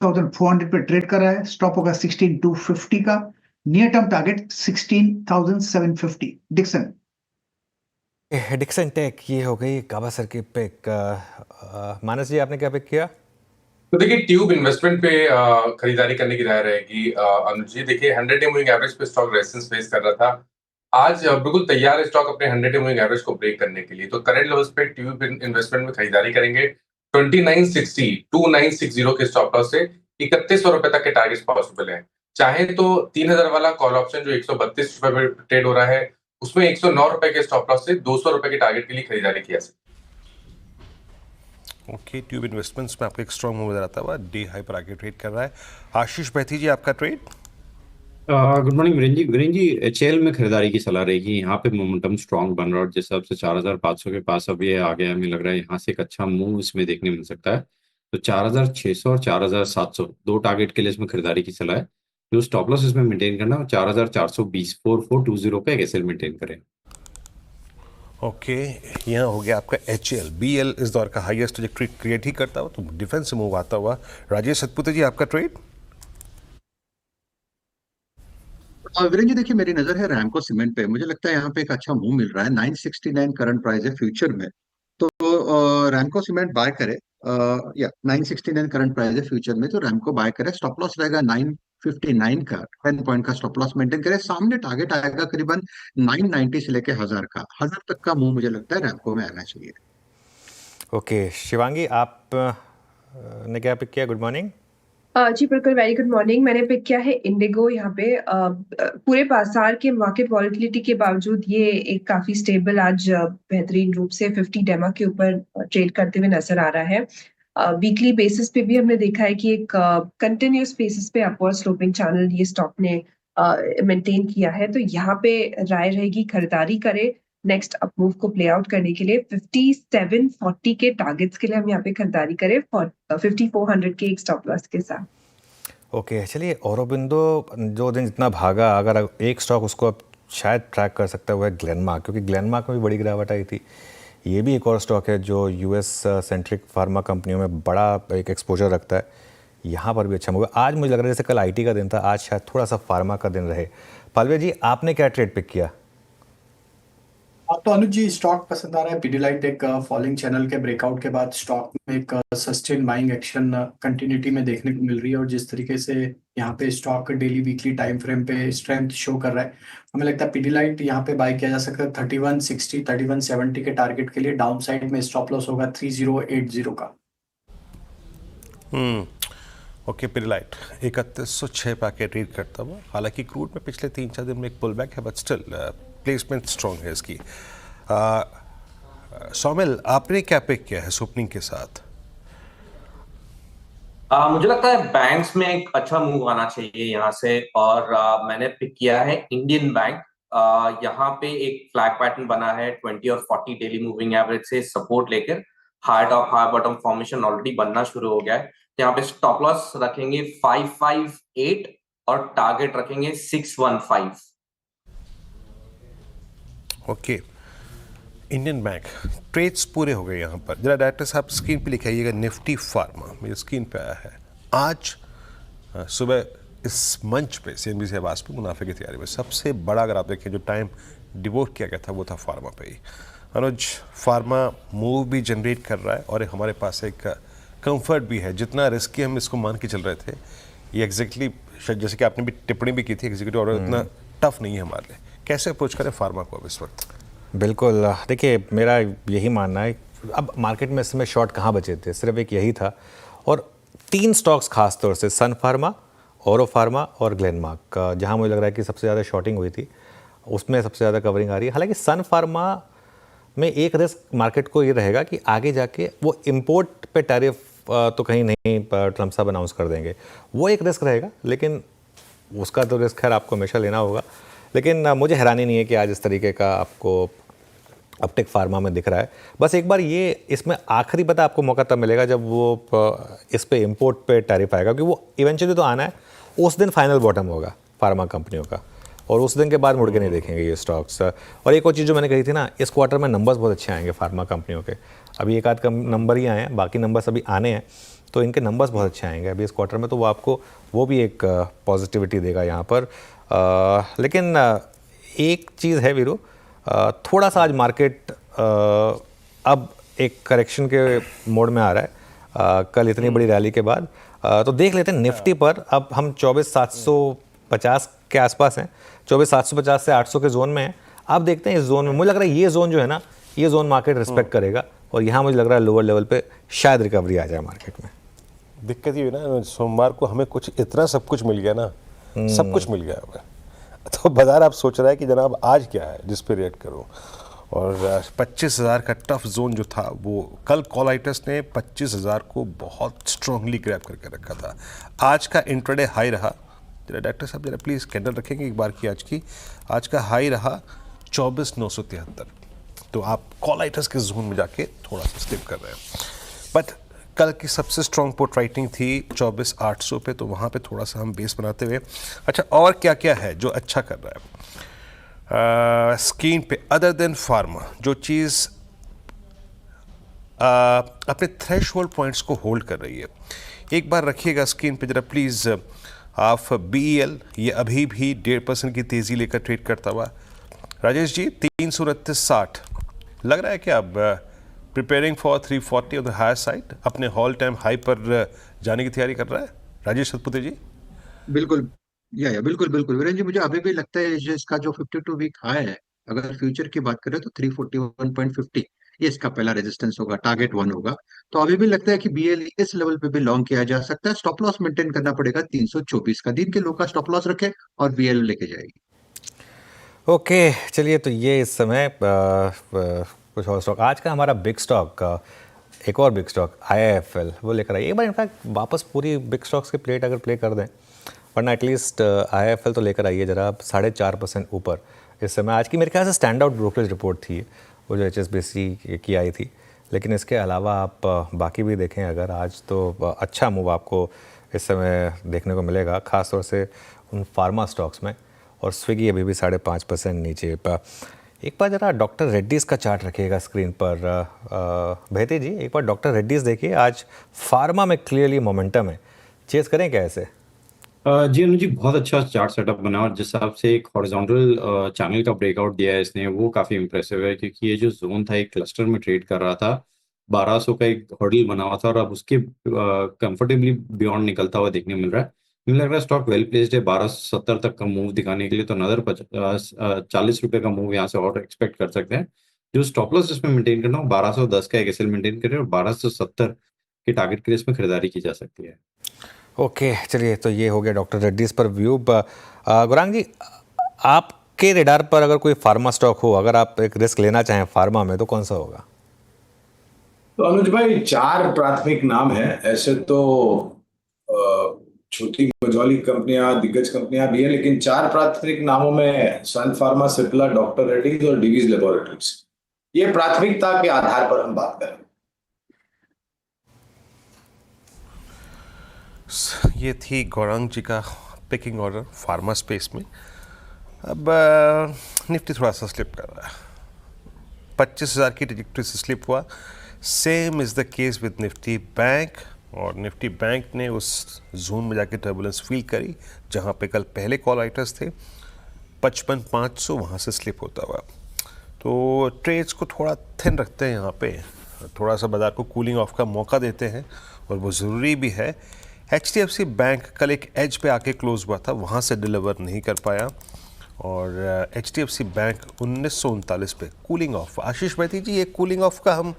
16,400 पे ट्रेड कर रहा है, स्टॉप होगा 16,250 का, near term target 16,750। Dixon Dixon Tech ये हो गई गावस्कर की पिक। मानस जी आपने क्या पिक किया? तो देखिए ट्यूब इन्वेस्टमेंट पे खरीदारी करने की राय रहेगी अनुज जी। देखिए 100 डे मूविंग एवरेज पे स्टॉक रेजिस्टेंस फेस कर रहा था। आज बिल्कुल तैयार है स्टॉक अपने 100 डे मूविंग एवरेज को ब्रेक करने के लिए। तो करंट लेवल्स पे ट्यूब इन्वेस्टमेंट में खरीदारी करेंगे। 2960 के स्टॉप लॉस से 3100 रुपए तक के टारगेट्स पॉसिबल है। चाहे तो 3000 वाला कॉल ऑप्शन जो 132 रुपए पे ट्रेड हो रहा है, उसमें 109 रुपए के स्टॉप लॉस से 200 रुपए के टारगेट के लिए खरीदारी किया सकती है। ओके, ट्यूब इन्वेस्टमेंट्स में आपको एक स्ट्रॉन्ग मूव नजर आता हुआ, डे हाई पर आके ट्रेड कर रहा है। आशीष बैठी जी आपका ट्रेड? गुड मॉर्निंग वीरेन जी एचएल में खरीदारी की सलाह रहेगी। यहाँ पे मोमेंटम स्ट्रांग बन रहा है और जिस हिसाब से 4500 के पास अब ये आ गया, हमें लग रहा है यहाँ से एक अच्छा मूव इसमें देखने मिल सकता है। तो 4600 और 4700 दो टारगेट के लिए इसमें खरीदारी की सलाह है। जो स्टॉप लॉस इसमें मेंटेन करना है 4420 4420 पे एक एसएल मेंटेन करें। ओके, यहाँ हो गया आपका एचएल। बीएल इस दौर का हाईएस्ट ट्रेजेक्टरी क्रिएट ही करता हुआ, तो डिफेंस से मूव आता हुआ। राजेश सतपुते जी आपका ट्रेड? वीरेन जी देखिए, मेरी नजर है रैमको सीमेंट पे। मुझे लगता है यहाँ पे एक अच्छा मूव मिल रहा है। 969 करंट प्राइस है फ्यूचर में। तो रैमको सीमेंट बाय करे। या 969 करंट प्राइस है फ्यूचर में, तो रैमको बाय करे। स्टॉप लॉस रहेगा 959 का, 10 पॉइंट का स्टॉप लॉस मेंटेन करे। सामने टारगेट आएगा करीबन 990 से लेके 1000 का। 1000 तक का मूव मुझे लगता है रैमको में आना चाहिए। ओके शिवांगी, आप ने क्या पिक किया? Good morning. जी बिल्कुल, वेरी गुड मॉर्निंग। मैंने पिक किया है इंडिगो। यहाँ पे पूरे बाजार के मार्केट वॉलिटिलिटी के बावजूद ये एक काफी स्टेबल आज बेहतरीन रूप से 50 डेमा के ऊपर ट्रेड करते हुए नजर आ रहा है। वीकली बेसिस पे भी हमने देखा है कि एक कंटिन्यूस बेसिस पे अपवर्ड स्लोपिंग चैनल ये स्टॉक ने मेंटेन किया है। तो यहाँ पे राय रहेगी खरीदारी करे नेक्स्ट अप मूव को प्ले आउट करने के लिए। 5740 के टारगेट्स के लिए हम यहाँ पे खरीदारी करें 5400 के एक स्टॉप लॉस के साथ। ओके चलिए, औरोबिंदो जो दिन जितना भागा, अगर एक स्टॉक उसको अब शायद ट्रैक कर सकता है वो है ग्लेनमार्क, क्योंकि ग्लेनमार्क में भी बड़ी गिरावट आई थी। ये भी एक और स्टॉक है जो यूएस सेंट्रिक फार्मा कंपनियों में बड़ा एक एक्सपोजर रखता है। यहाँ पर भी अच्छा मूव है। आज मुझे लग रहा है जैसे कल आईटी का दिन था, आज शायद थोड़ा सा फार्मा का दिन रहे। पालवे जी आपने क्या ट्रेड पिक किया? तो अनुज जी स्टॉक पसंद आ रहा है। पीडीलाइट एक फॉलिंग चैनल के ब्रेकआउट के बाद स्टॉक में एक सस्टेन बाइंग एक्शन कंटिन्यूटी में देखने को मिल रही है। और जिस तरीके से यहाँ पे stock daily weekly time frame पे स्ट्रेंथ शो कर रहा है, हमें लगता है पीडीलाइट यहाँ पे बाय किया जा सकता है। 3160 3170 के टारगेट के लिए। डाउन साइड में स्टॉप लॉस होगा 3080 का। ओके, पीडीलाइट 3106 पे आके ट्रेड करता हुआ। हालांकि क्रूड में पिछले 3-4 दिन में एक पुल बैक है, बट स्टिल प्लेसमेंट स्ट्रॉन्ग है इसकी। सौमिल आपने क्या पिक किया है ओपनिंग के साथ? मुझे लगता है बैंक्स में एक अच्छा मूव आना चाहिए यहाँ से। और मैंने पिक किया है इंडियन बैंक। यहाँ पे एक फ्लैग पैटर्न बना है 20 और 40 डेली मूविंग एवरेज से सपोर्ट लेकर। High top high bottom formation already बनना शुरू हो गया है। यहाँ पे स्टॉप लॉस रखेंगे 558 और टारगेट रखेंगे 615। ओके, इंडियन बैंक ट्रेड्स पूरे हो गए यहाँ पर। जरा डायरेक्टर साहब स्क्रीन पे लिखाइएगा निफ्टी फार्मा, मेरे स्क्रीन पे आया है। आज सुबह इस मंच पे सीएनबीसी आवाज़ पे मुनाफे की तैयारी में सबसे बड़ा, अगर आप देखें, जो टाइम डिवोट किया गया था वो था फार्मा पे ही। अनुज, फार्मा मूव भी जनरेट कर रहा है और हमारे पास एक कंफर्ट भी है। जितना रिस्की हम इसको मान के चल रहे थे, ये एग्जैक्टली जैसे कि आपने भी टिप्पणी भी की थी, एग्जीक्यूटिव ऑर्डर इतना टफ नहीं है हमारे लिए। कैसे अप्रोच करें फार्मा को अब इस वक्त? बिल्कुल, देखिए मेरा यही मानना है, अब मार्केट में इस समय शॉर्ट कहाँ बचे थे, सिर्फ एक यही था। और 3 स्टॉक्स खास तौर से सन फार्मा, औरो फार्मा और ग्लेनमार्क, जहाँ मुझे लग रहा है कि सबसे ज़्यादा शॉर्टिंग हुई थी, उसमें सबसे ज़्यादा कवरिंग आ रही है। हालांकि सन फार्मा में एक रिस्क मार्केट को ये रहेगा कि आगे जाके वो इम्पोर्ट पे टैरिफ तो कहीं नहीं ट्रम्प साहब अनाउंस कर देंगे, वो एक रिस्क रहेगा। लेकिन उसका तो रिस्क खैर आपको हमेशा लेना होगा। लेकिन मुझे हैरानी नहीं है कि आज इस तरीके का आपको अपटेक फार्मा में दिख रहा है। बस एक बार ये इसमें आखिरी पता आपको मौका तब मिलेगा जब वो इस पे इंपोर्ट पे टैरिफ आएगा, क्योंकि वो इवेंचुअली तो आना है। उस दिन फाइनल बॉटम होगा फार्मा कंपनियों का, और उस दिन के बाद मुड़ के नहीं देखेंगे ये स्टॉक्स। और एक और चीज़ जो मैंने कही थी ना, इस क्वार्टर में नंबर्स बहुत अच्छे आएंगे फार्मा कंपनियों के। अभी एक आध कम नंबर ही आए हैं, बाकी नंबर्स अभी आने हैं। तो इनके नंबर्स बहुत अच्छे आएंगे अभी इस क्वार्टर में, तो वो आपको वो भी एक पॉजिटिविटी देगा यहाँ पर। लेकिन एक चीज़ है वीरू, थोड़ा सा आज मार्केट अब एक करेक्शन के मोड में आ रहा है कल इतनी बड़ी रैली के बाद। तो देख लेते हैं निफ्टी पर, अब हम 24,750 के आसपास हैं, 24,750 से 800 के जोन में हैं। आप देखते हैं इस जोन में, मुझे लग रहा है ये जोन जो है ना, ये जोन मार्केट रिस्पेक्ट करेगा और यहाँ मुझे लग रहा है लोअर लेवल पे शायद रिकवरी आ जाए मार्केट में। दिक्कत ये है ना, सोमवार को हमें कुछ इतना सब कुछ मिल गया ना, सब कुछ मिल गया हमें, तो बाजार आप सोच रहा है कि जनाब आज क्या है जिस पे रिएक्ट करो। और 25,000 का टफ जोन जो था, वो कल कॉलाइटस ने 25,000 को बहुत स्ट्रांगली ग्रैब करके रखा था। आज का इंट्राडे हाई रहा, जरा डॉक्टर साहब जरा प्लीज़ कैंडल रखेंगे एक बार की आज का हाई रहा 24,973। तो आप कॉलाइटस के जोन में जाके थोड़ा सा स्लिप कर रहे हैं। बट कल की सबसे स्ट्रॉन्ग पुट राइटिंग थी 24,800 पे, तो वहाँ पे थोड़ा सा हम बेस बनाते हुए, अच्छा और क्या क्या है जो अच्छा कर रहा है स्क्रीन पे अदर देन फार्मा, जो चीज़ अपने थ्रेशहोल्ड पॉइंट्स को होल्ड कर रही है। एक बार रखिएगा स्क्रीन पे जरा प्लीज़ आप BEL, ये अभी भी 1.5% की तेज़ी लेकर ट्रेड करता हुआ। राजेश जी 329.60 लग रहा है कि अब preparing for 340 on the higher side, अपने ऑल टाइम हाई पर जाने की तैयारी कर रहा है राजेश सतपुते जी? बिल्कुल, या बिल्कुल बिल्कुल वीरेंद्र जी, मुझे अभी भी लगता है जो इसका जो 52 वीक हाई है, अगर फ्यूचर की बात करें तो 341.50 ये इसका पहला रेजिस्टेंस होगा, टारगेट 1 होगा। तो अभी भी लगता है कि BLE इस लेवल पे भी लॉन्ग किया जा सकता है। स्टॉप लॉस मेंटेन करना पड़ेगा 324 का, दिन के लो का स्टॉप लॉस रखे और BL लेके जाएगी। ओके चलिए, तो ये इस समय कुछ और स्टॉक, आज का हमारा बिग स्टॉक, एक और बिग स्टॉक IIFL वो लेकर आइए एक बार। इनफैक्ट वापस पूरी बिग स्टॉक्स की प्लेट अगर प्ले कर दें, वरना एटलीस्ट IIFL तो लेकर आइए जरा, 4.5% ऊपर इस समय। आज की मेरे ख्याल से स्टैंड आउट ब्रोकरेज रिपोर्ट थी वो जो HSBC की आई थी, लेकिन इसके अलावा आप बाकी भी देखें अगर, आज तो अच्छा मूव आपको इस समय देखने को मिलेगा, ख़ासतौर से उन फार्मा स्टॉक्स में। और स्विगी अभी भी 5.5% नीचे। एक बार ज़रा डॉक्टर रेड्डीज़ का चार्ट रखिएगा स्क्रीन पर बेहती जी, एक बार डॉक्टर रेड्डीज़ देखिए, आज फार्मा में क्लियरली मोमेंटम है, चेस करें क्या ऐसे? जी अनुज जी, बहुत अच्छा चार्ट सेटअप बना और जिस हिसाब से एक हॉरिजॉन्टल चैनल का ब्रेकआउट दिया है इसने, वो काफ़ी इंप्रेसिव है, क्योंकि ये जो जोन था एक क्लस्टर में ट्रेड कर रहा था, 1200 का एक हर्डल बना हुआ था और अब उसके कंफर्टेबली बियॉन्ड निकलता हुआ देखने मिल रहा है। मुझे लग रहा है स्टॉक वेल प्लेस्ड है 1270 तक का मूव दिखाने के लिए, तो अनदर 40 रुपये का मूव यहाँ से और एक्सपेक्ट कर सकते हैं। जो स्टॉप लॉस इसमें मेंटेन करना हो 1210 का एक एसएल मेंटेन करें और 1270 के टारगेट के लिए इसमें खरीदारी की जा सकती है। ओके चलिए, तो ये हो गया डॉक्टर रेड्डीज़ पर व्यू। गौरांग जी, आपके रेडार पर अगर कोई फार्मा स्टॉक हो, अगर आप एक रिस्क लेना चाहें फार्मा में, तो कौन सा होगा? तो अनुज भाई 4 प्राथमिक नाम है ऐसे तो, छोटी मझौली कंपनियां, दिग्गज कंपनियां भी है, लेकिन 4 प्राथमिक नामों में सन फार्मा, सिप्ला, डॉक्टर रेड्डीज और डिवीज लेबोरेटरीज, ये प्राथमिकता के आधार पर हम बात करें। ये थी गौरांग जी का पिकिंग ऑर्डर फार्मा स्पेस में। अब निफ्टी थोड़ा सा स्लिप कर रहा है, 25,000 की ट्रैजेक्टरी से स्लिप हुआ। Same is the case with Nifty bank, और निफ्टी बैंक ने उस जोन में जाके टर्बुलेंस फील करी जहाँ पे कल पहले कॉल राइटर्स थे, 55,500 वहाँ से स्लिप होता हुआ। तो ट्रेड्स को थोड़ा थिन रखते हैं यहाँ पे, थोड़ा सा बाजार को कूलिंग ऑफ का मौका देते हैं और वो ज़रूरी भी है। HDFC बैंक कल एक एज पे आके क्लोज हुआ था, वहाँ से डिलीवर नहीं कर पाया और HDFC बैंक 1939 पे कूलिंग ऑफ। आशीष बैती जी, ये कूलिंग ऑफ का हम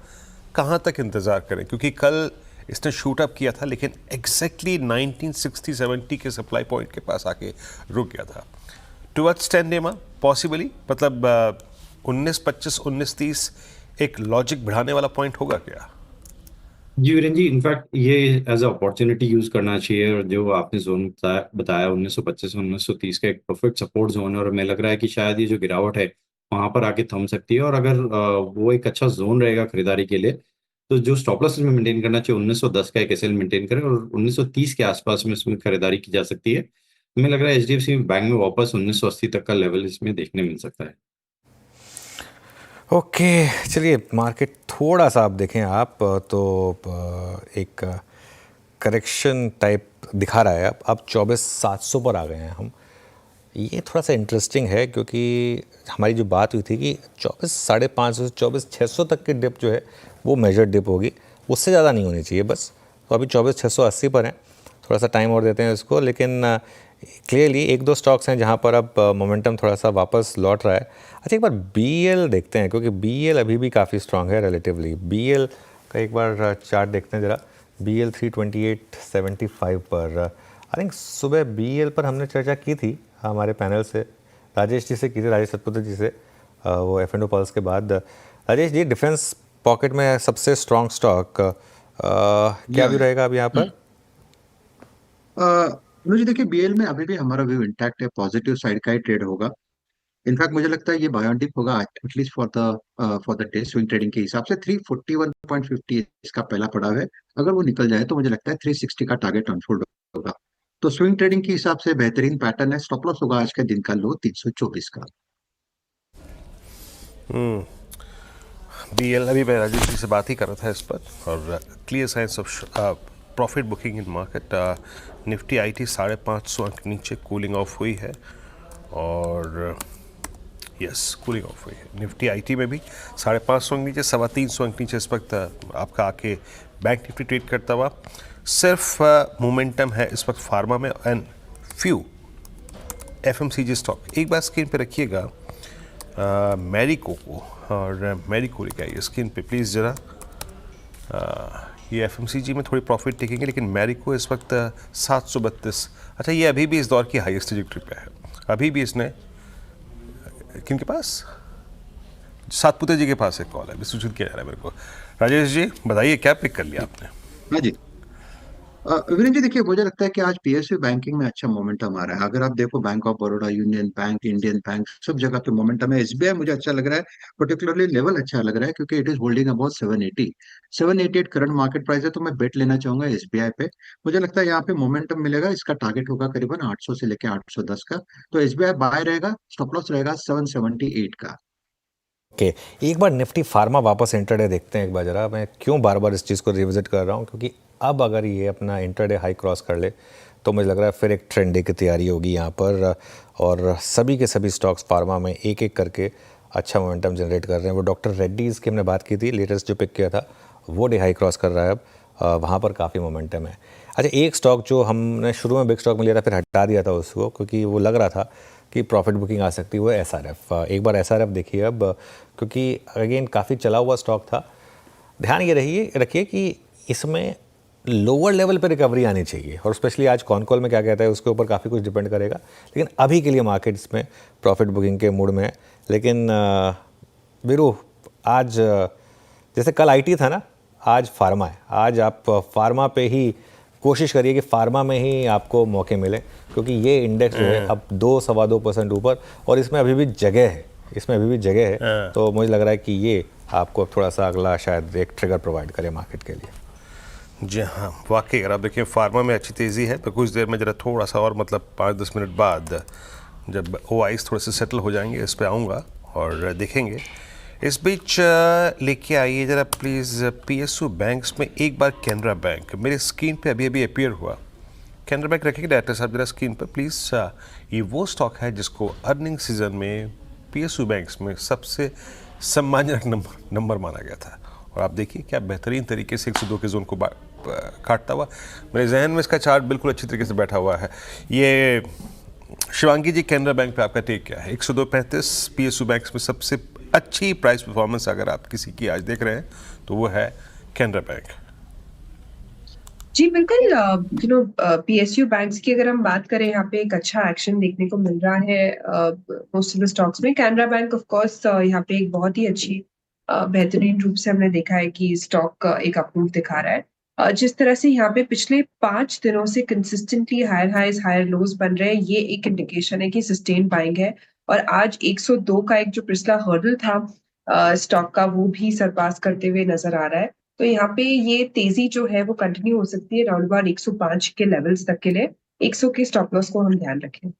कहाँ तक इंतज़ार करें, क्योंकि कल इसने शूट अप किया था लेकिन एग्जैक्टली 1960-70 के सप्लाई पॉइंट के पास आके रुक गया था। टुवर्ड्स 10 डे में पॉसिबली, मतलब 1925, 1930 एक लॉजिक बढ़ाने वाला पॉइंट होगा क्या? जी वीरेंद्र जी, इनफैक्ट ये एज अ अपॉर्चुनिटी यूज करना चाहिए, और जो आपने जोन बताया 1925 1930 का एक परफेक्ट सपोर्ट जोन है, और हमें लग रहा है कि शायद ये जो गिरावट है वहां पर आके थम सकती है, और अगर वो एक अच्छा जोन रहेगा खरीदारी के लिए, तो जो स्टॉप लॉस में मेंटेन करना चाहिए 1910 का एक एसएल मेंटेन करें और 1930 के आसपास में इसमें खरीदारी की जा सकती है। हमें लग रहा है HDFC बैंक में वापस 1980 तक का लेवल इसमें देखने मिल सकता है। ओके चलिए, मार्केट थोड़ा सा आप देखें आप तो एक करेक्शन टाइप दिखा रहा है। अब 24,700 पर आ गए हैं हम। ये थोड़ा सा इंटरेस्टिंग है क्योंकि हमारी जो बात हुई थी कि 24,550 से 24,600 तक की डिप जो है वो मेजर डिप होगी, उससे ज़्यादा नहीं होनी चाहिए बस। तो अभी 24,680 पर हैं, थोड़ा सा टाइम और देते हैं इसको। लेकिन क्लियरली एक दो स्टॉक्स हैं जहाँ पर अब मोमेंटम थोड़ा सा वापस लौट रहा है। अच्छा, एक बार BEL देखते हैं क्योंकि BEL अभी भी काफ़ी स्ट्रांग है रिलेटिवली। BEL का एक बार चार्ट देखते हैं ज़रा। BEL 328.75 पर। आई थिंक सुबह BEL पर हमने चर्चा की थी हमारे पैनल से, राजेश जी से की थी, राजेश सतपुत्र जी से, वो F&O पल्स के बाद। राजेश जी, डिफेंस पॉकेट में सबसे स्ट्रांग स्टॉक क्या भी रहेगा अब यहाँ पर? मुझे देखिए बीएल में अभी भी हमारा व्यू इंटैक्ट है, पॉजिटिव साइड का ही ट्रेड होगा। इनफैक्ट मुझे लगता है ये बाय ऑन डिप होगा at least for the day swing trading के हिसाब से। 341.50 इसका पहला पड़ाव है, अगर वो निकल जाए तो मुझे लगता है 360 का टारगेट अनफोल्ड होगा। तो स्विंग ट्रेडिंग के हिसाब से बेहतरीन पैटर्न है। स्टॉप लॉस होगा आज के दिन का लो 324 का। BEL अभी मैं राजेश जी से बात ही कर रहा था इस पर, और clear signs of profit booking in market. Nifty IT 550 अंक नीचे कूलिंग ऑफ हुई है, और यस कूलिंग ऑफ हुई है। निफ्टी IT में भी 550 अंक नीचे, 325 अंक नीचे इस वक्त आपका आके बैंक निफ्टी ट्रेड करता हुआ। सिर्फ मोमेंटम है इस वक्त फार्मा में एंड फ्यू FMCG स्टॉक। एक बार स्क्रीन पे रखिएगा मैरिको को, और मैरिको लेके आइए स्क्रीन पे प्लीज़ ज़रा। ये FMCG में थोड़ी प्रॉफिट टेकेंगे, लेकिन मैरिको इस वक्त 732। अच्छा, ये अभी भी इस दौर की हाईएस्ट ट्रैजेक्टरी पे है। अभी भी इसने किन के पास, सातपुते जी के पास एक कॉल है, अभी सूचित किया जा रहा है मेरे को। राजेश जी बताइए क्या पिक कर लिया आपने? हाँ जी, वीरेंद्र जी देखिए, मुझे लगता है कि आज PSU बैंकिंग में अच्छा मोमेंटम आ रहा है। अगर आप देखो bank of Baroda, union bank, Indian bank, सब जगह पे मोमेंटम है। SBI मुझे अच्छा लग रहा है, पर्टिकुलरली लेवल अच्छा लग रहा है क्योंकि it is holding about 788 current market price है। तो मैं बेट लेना चाहूंगा SBI पे। मुझे लगता है यहाँ पे मोमेंटम मिलेगा। इसका टारगेट होगा करीबन 800 से लेकर 810 का। तो SBI बाय रहेगा, स्टॉप लॉस रहेगा 778 का। ओके, एक बार निफ्टी फार्मा वापस इंटरडे देखते हैं एक बार ज़रा। मैं क्यों बार बार इस चीज़ को रिविजिट कर रहा हूँ, क्योंकि अब अगर ये अपना इंटरडे हाई क्रॉस कर ले तो मुझे लग रहा है फिर एक ट्रेंड डे की तैयारी होगी यहाँ पर, और सभी के सभी स्टॉक्स फार्मा में एक एक करके अच्छा मोमेंटम जनरेट कर रहे हैं। वो डॉक्टर रेड्डीज़ की हमने बात की थी, लेटेस्ट जो पिक किया था वो डे हाई क्रॉस कर रहा है अब, वहाँ पर काफ़ी मोमेंटम है। अच्छा, एक स्टॉक जो हमने शुरू में बिग स्टॉक में लिया था फिर हटा दिया था उसको क्योंकि वो लग रहा था कि प्रॉफिट बुकिंग आ सकती है, वो SRF। एक बार SRF देखिए अब, क्योंकि अगेन काफ़ी चला हुआ स्टॉक था। ध्यान ये रखिए कि इसमें लोअर लेवल पे रिकवरी आनी चाहिए, और स्पेशली आज कॉल में क्या कहता है उसके ऊपर काफ़ी कुछ डिपेंड करेगा। लेकिन अभी के लिए मार्केट इसमें प्रॉफिट बुकिंग के मूड में है। लेकिन वीरू, आज जैसे कल IT था ना, आज फार्मा है। आज आप फार्मा पे ही कोशिश करिए कि फार्मा में ही आपको मौके मिले, क्योंकि ये इंडेक्स जो है अब 2-2.25% ऊपर, और इसमें अभी भी जगह है। तो मुझे लग रहा है कि ये आपको थोड़ा सा अगला शायद एक ट्रिगर प्रोवाइड करे मार्केट के लिए। जी हाँ, वाकई अगर आप देखिए फार्मा में अच्छी तेज़ी है, तो कुछ देर में ज़रा थोड़ा सा और, मतलब 5-10 मिनट बाद जब OIs थोड़े से सेटल हो जाएंगे इस पे आऊँगा और देखेंगे। इस बीच लेके आइए ज़रा प्लीज़ PSU बैंक्स में एक बार कैनरा बैंक। मेरे स्क्रीन पे अभी अपियर हुआ कैनरा बैंक, रखेंगे डायरेक्टर साहब ज़रा स्क्रीन पर प्लीज़। ये वो स्टॉक है जिसको अर्निंग सीजन में PSU बैंक्स में सबसे सम्मानजनक नंबर माना गया था, और आप देखिए क्या बेहतरीन तरीके से 102 के जोन को काटता हुआ। मेरे जहन में इसका चार्ट बिल्कुल अच्छी तरीके से बैठा हुआ है। ये शिवांगी जी, कैनरा बैंक पे आपका टेक क्या है? 102.35 PSU बैंक्स में सबसे अच्छी प्राइस परफॉर्मेंस अगर आप किसी की आज देख रहे हैं तो वो है कैनरा बैंक। जी बिल्कुल, PSU बैंक्स की अगर हम बात करें, यहाँ पे एक अच्छा एक्शन देखने को मिल रहा है मोस्ट ऑफ द स्टॉक्स में। कैनरा बैंक ऑफ कोर्स यहाँ पे एक बहुत ही अच्छी बेहतरीन रूप से हमने देखा है कि स्टॉक एक अपमूव दिखा रहा है। जिस तरह से यहाँ पे पिछले 5 दिनों से consistently higher highs higher lows बन रहे हैं, ये एक इंडिकेशन है कि सस्टेन बाइंग है। और आज 102 का एक जो पिछला हर्डल था स्टॉक का, वो भी सरपास करते हुए नजर आ रहा है। तो यहाँ पे ये तेजी जो है वो कंटिन्यू हो सकती है राउंड अबाउट 105 के लेवल्स तक के लिए। 100 के स्टॉप लॉस को हम ध्यान रखें।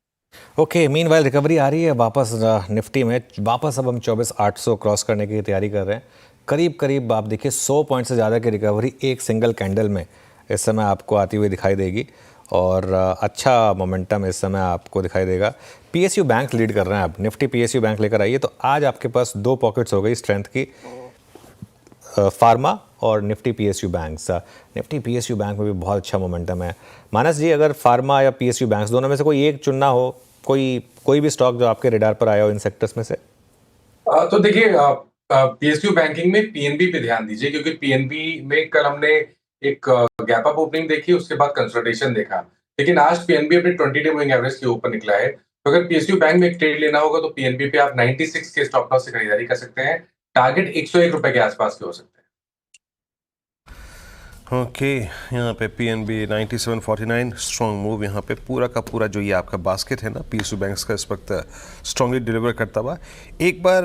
ओके, मीनवाइल रिकवरी आ रही है वापस निफ्टी में। वापस अब हम 24,800 क्रॉस करने की तैयारी कर रहे हैं। करीब आप देखिए 100 पॉइंट से ज़्यादा की रिकवरी एक सिंगल कैंडल में इस समय आपको आती हुई दिखाई देगी और अच्छा मोमेंटम इस समय आपको दिखाई देगा। पीएसयू बैंक लीड कर रहे हैं, आप निफ्टी पीएसयू बैंक लेकर आइए। तो आज आपके पास दो पॉकेट्स हो गई स्ट्रेंथ की, फार्मा और Nifty PSU banks. Nifty PSU bank में भी बहुत अच्छा मोमेंटम है। मानस जी, अगर फार्मा या पीएसयू बैंक्स दोनों में से कोई एक चुनना हो, कोई भी स्टॉक जो आपके रेडार पर आया हो इन सेक्टर्स में से? तो देखिए, पीएसयू बैंकिंग में पीएनबी पे ध्यान दीजिए, क्योंकि पीएनबी में कल हमने एक गैप अप ओपनिंग देखी, उसके बाद कंसोलिडेशन देखा, लेकिन आज पीएनबी अपने 20 डे मूविंग एवरेज के ऊपर निकला है। तो अगर पीएसयू बैंक में एक ट्रेड लेना होगा तो पीएनबी पे आप 96 के स्टॉप लॉस से खरीदारी कर सकते हैं। टारगेट 101 रुपए के आसपास के हो सकते हैं। ओके, यहाँ पे पीएनबी 97.49 स्ट्रॉन्ग मूव। यहाँ पे पूरा का पूरा जो ये आपका बास्केट है ना पीएसयू बैंक्स का, इस वक्त स्ट्रांगली डिलीवर करता हुआ। एक बार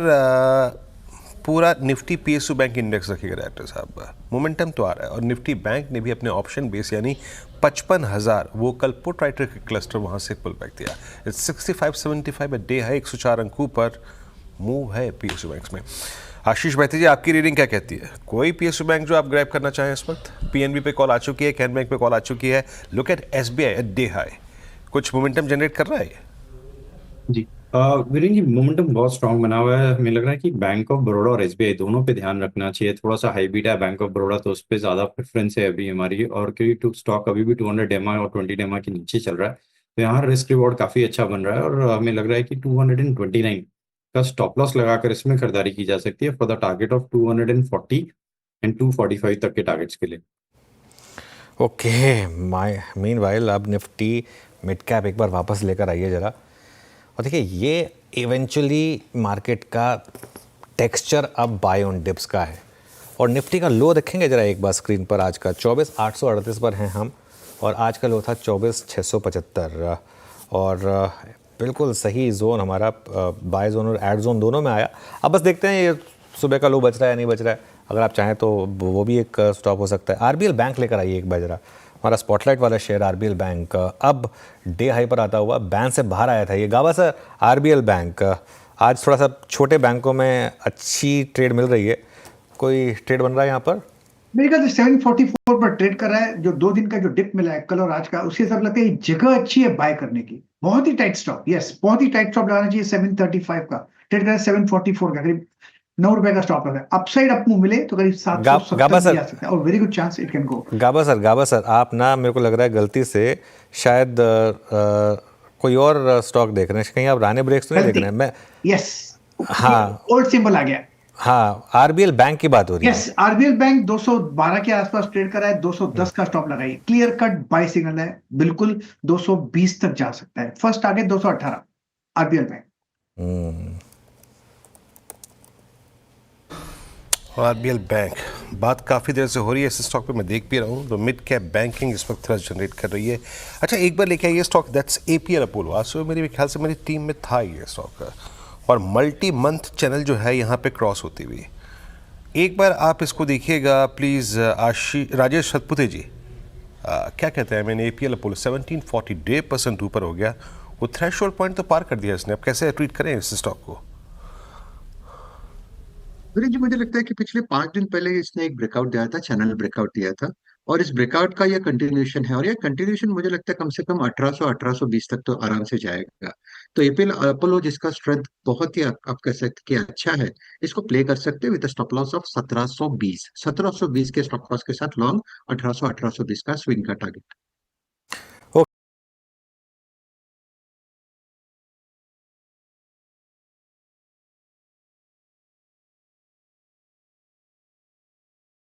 पूरा निफ्टी पीएसयू बैंक इंडेक्स रखिएगा डायरेक्टर साहब, मोमेंटम तो आ रहा है और निफ्टी बैंक ने भी अपने ऑप्शन बेस यानी 55,000 वो कल पुट राइटर के क्लस्टर वहाँ से पुल बैक दिया। इट्स 65.75 डे है, 104 अंकों पर मूव है पीएसयू बैंक्स में। आशीष बैठी जी, आपकी रीडिंग क्या कहती है? कोई पीएसयू बैंक जो आप ग्रैब करना चाहें इस वक्त? पीएनबी पे कॉल आ चुकी है, कैन बैंक पे कॉल आ चुकी है। Look at SBI at day high, कुछ मोमेंटम जनरेट कर रहा है जी वीरेंद्र जी, मोमेंटम बहुत स्ट्रांग बना हुआ है। हमें लग रहा है कि बैंक ऑफ बड़ौदा और एसबीआई दोनों पे ध्यान रखना चाहिए। थोड़ा सा हाई बीटा है बैंक ऑफ बड़ौदा, तो उस पर ज़्यादा प्रेफरेंस है अभी हमारी। और क्योंकि स्टॉक अभी भी 200 डेमा और 20 डेमा के नीचे चल रहा है, तो यहाँ रिस्क रिवॉर्ड काफ़ी अच्छा बन रहा है। और हमें लग रहा है कि 229 का स्टॉप लॉस लगाकर इसमें खरीदारी की जा सकती है for the target of 240 and 245 तक के टारगेट्स के लिए। ओके, मीनवाइल अब निफ्टी मिड कैप एक बार वापस लेकर आइए ज़रा। और देखिए, ये इवेंचुअली मार्केट का टेक्सचर अब बाय ऑन डिप्स का है। और निफ्टी का लो देखेंगे ज़रा एक बार स्क्रीन पर, आज का 24,838 पर हैं हम, और आज का लो था 24,675। और बिल्कुल सही जोन हमारा बाय जोन और एड जोन दोनों में आया। अब बस देखते हैं ये सुबह का लो बच रहा है या नहीं बच रहा है। अगर आप चाहें तो वो भी एक स्टॉप हो सकता है। आरबीएल बैंक लेकर आइए एक बार ज़रा, हमारा स्पॉटलाइट वाला शेयर आरबीएल बैंक अब डे हाई पर आता हुआ बैंड से बाहर आया था। ये गावा सर, आरबीएल बैंक आज थोड़ा सा छोटे बैंकों में अच्छी ट्रेड मिल रही है, कोई ट्रेड बन रहा है यहाँ पर? मेरे ख्याल से 744 पर ट्रेड कर रहा है। जो 2 दिन का जो डिप मिला है कल और आज का, उसके हिसाब लगता है जगह अच्छी है बाय करने की। बहुत ही टाइट स्टॉप, यस, बहुत ही टाइट स्टॉप लगाना चाहिए। 735 का ट्रेड कर रहा है, 744 का करीब 9 रुपए का स्टॉप लगा है। अपसाइड अप मूव मिले तो करीब 770 भी आ सकता है और very good chance it can go. Gaba sir, आप ना मेरे को लग रहा है गलती से शायद कोई और स्टॉक देख रहे हैं, कहीं आप राणे ब्रेक्स तो नहीं देख रहे हैं? मैं यस, हाँ, ओल्ड सिंबल आ गया। हाँ, आरबीएल बैंक की बात हो रही है। यस, आरबीएल बैंक 212 के आसपास ट्रेड कर रहा है, 210 का स्टॉप लगाइए। क्लियर कट बाय सिग्नल है, बिल्कुल 220 तक जा सकता है। First target 218 RBL bank. RBL bank बात काफ़ी देर से हो रही है इस स्टॉक पे, मैं देख भी रहा हूँ। तो मिड कैप बैंकिंग इस वक्त थ्रस्ट जनरेट कर रही है। अच्छा, एक बार लेके आइए स्टॉक, दैट्स एपीएल अपोलो। आज सुबह मेरे ख्याल से मेरी टीम में था ये स्टॉक का, और मल्टी मंथ चैनल जो है यहाँ पे क्रॉस होती हुई। एक बार आप इसको देखिएगा प्लीज़। राजेश सतपुते जी, क्या कहते हैं? मैंने एपीएल अपोलो 1740 डे % ऊपर हो गया, वो थ्रेशोल्ड पॉइंट तो पार कर दिया इसने। अब कैसे ट्रीट करें इस स्टॉक को? जी, मुझे लगता है कि पिछले 5 दिन पहले इसने एक ब्रेकआउट दिया था, चैनल ब्रेकआउट दिया था, और इस ब्रेकआउट का ये कंटिन्यूएशन है। और ये कंटिन्यूएशन मुझे लगता है कम से कम 1800-1820 तक तो आराम से जाएगा। तो एपीएल अपोलो जिसका स्ट्रेंथ बहुत ही आप कह सकते कि अच्छा है, इसको प्ले कर सकते हैं विद स्टॉप लॉस ऑफ 1720 के स्टॉप लॉस के साथ लॉन्ग 1800-1820 का स्विंग का टारगेट।